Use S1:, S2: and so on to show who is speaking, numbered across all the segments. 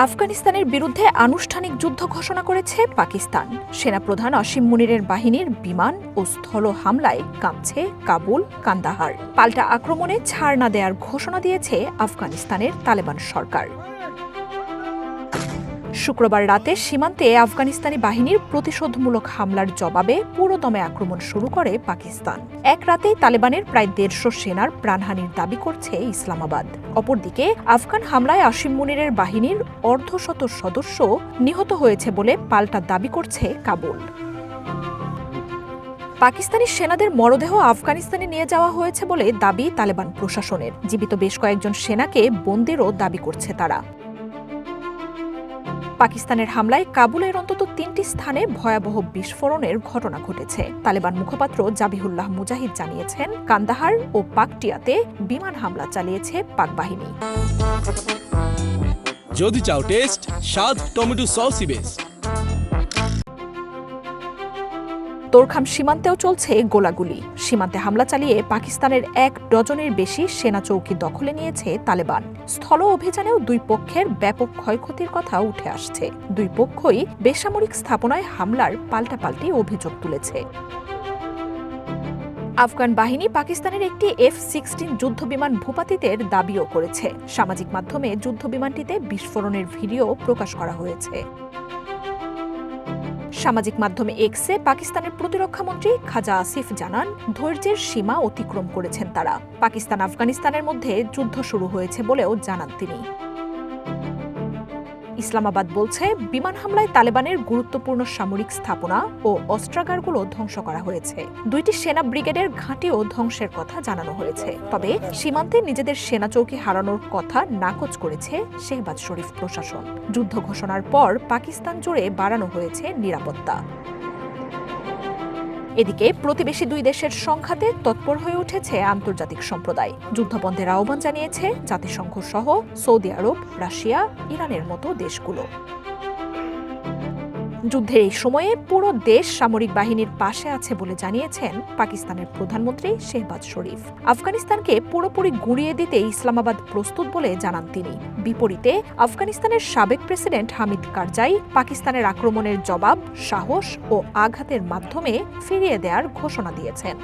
S1: আফগানিস্তানের বিরুদ্ধে আনুষ্ঠানিক যুদ্ধ ঘোষণা করেছে পাকিস্তান। সেনাপ্রধান আসিম মুনিরের বাহিনীর বিমান ও স্থল হামলায় কাঁপছে কাবুল, কান্দাহার। পাল্টা আক্রমণে ছাড় না দেওয়ার ঘোষণা দিয়েছে আফগানিস্তানের তালেবান সরকার। শুক্রবার রাতে সীমান্তে আফগানিস্তানি বাহিনীর প্রতিশোধমূলক হামলার জবাবে পুরোদমে আক্রমণ শুরু করে পাকিস্তান। এক রাতেই তালেবানের প্রায় ১৫০ সেনার প্রাণহানির দাবি করছে ইসলামাবাদ। অপরদিকে আফগান হামলায় আসিম মুনিরের বাহিনীর অর্ধশত সদস্য নিহত হয়েছে বলে পাল্টা দাবি করছে কাবুল। পাকিস্তানি সেনাদের মরদেহ আফগানিস্তানে নিয়ে যাওয়া হয়েছে বলে দাবি তালেবান প্রশাসনের। জীবিত বেশ কয়েকজন সেনাকে বন্দিরও দাবি করছে তারা। পাকিস্তানের হামলায় কাবুলের অন্তত ৩টি স্থানে ভয়াবহ বিস্ফোরণের ঘটনা ঘটেছে। তালেবান মুখপাত্র জাবিহুল্লাহ মুজাহিদ জানিয়েছেন, কান্দাহার ও পাকটিয়াতে বিমান হামলা চালিয়েছে পাক বাহিনী।
S2: যদি চাও টেস্ট, স্বাদ টমেটো সসই বেস্ট।
S1: তোরখাম সীমান্তেও চলছে গোলাগুলি। সীমান্তে হামলা চালিয়ে পাকিস্তানের ১ ডজনের বেশি সেনা চৌকি দখলে নিয়েছে তালেবান। স্থল অভিযানেও দুই পক্ষের ব্যাপক ক্ষয়ক্ষতির কথা উঠে আসছে। দুই পক্ষই বেসামরিক স্থাপনায় হামলার পাল্টাপাল্টি অভিযোগ তুলেছে। আফগান বাহিনী পাকিস্তানের একটি F-16 যুদ্ধবিমান ভূপাতিতের দাবিও করেছে। সামাজিক মাধ্যমে যুদ্ধবিমানটিতে বিস্ফোরণের ভিডিও প্রকাশ করা হয়েছে। সামাজিক মাধ্যমে এক্সে পাকিস্তানের প্রতিরক্ষামন্ত্রী খাজা আসিফ জানান, ধৈর্যের সীমা অতিক্রম করেছেন তারা। পাকিস্তান আফগানিস্তানের মধ্যে যুদ্ধ শুরু হয়েছে বলেও জানান তিনি। ইসলামাবাদ বলছে, বিমান হামলায় তালেবানের গুরুত্বপূর্ণ সামরিক স্থাপনা ও অস্ত্রাগারগুলো ধ্বংস করা হয়েছে। ২টি সেনা ব্রিগেডের ঘাঁটিও ধ্বংসের কথা জানানো হয়েছে। তবে সীমান্তে নিজেদের সেনা চৌকি হারানোর কথা নাকচ করেছে শেহবাজ শরীফ প্রশাসন। যুদ্ধ ঘোষণার পর পাকিস্তান জুড়ে বাড়ানো হয়েছে নিরাপত্তা। এদিকে প্রতিবেশী দুই দেশের সংঘাতে তৎপর হয়ে উঠেছে আন্তর্জাতিক সম্প্রদায়। যুদ্ধবন্ধের আহ্বান জানিয়েছে জাতিসংঘ সহ সৌদি আরব, রাশিয়া, ইরানের মতো দেশগুলো। যুদ্ধের এই সময়ে পুরো দেশ সামরিক বাহিনীর পাশে আছে বলে জানিয়েছেন পাকিস্তানের প্রধানমন্ত্রী শেহবাজ শরীফ। আফগানিস্তানকে পুরোপুরি গুঁড়িয়ে দিতে ইসলামাবাদ প্রস্তুত বলে জানান তিনি। বিপরীতে আফগানিস্তানের সাবেক প্রেসিডেন্ট হামিদ কারজাই পাকিস্তানের আক্রমণের জবাব সাহস ও আঘাতের মাধ্যমে ফিরিয়ে দেওয়ার ঘোষণা দিয়েছেন।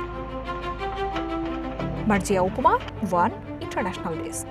S1: মার্জিয়া উপমা, ওয়ান ইন্টারন্যাশনাল ডেস্ক।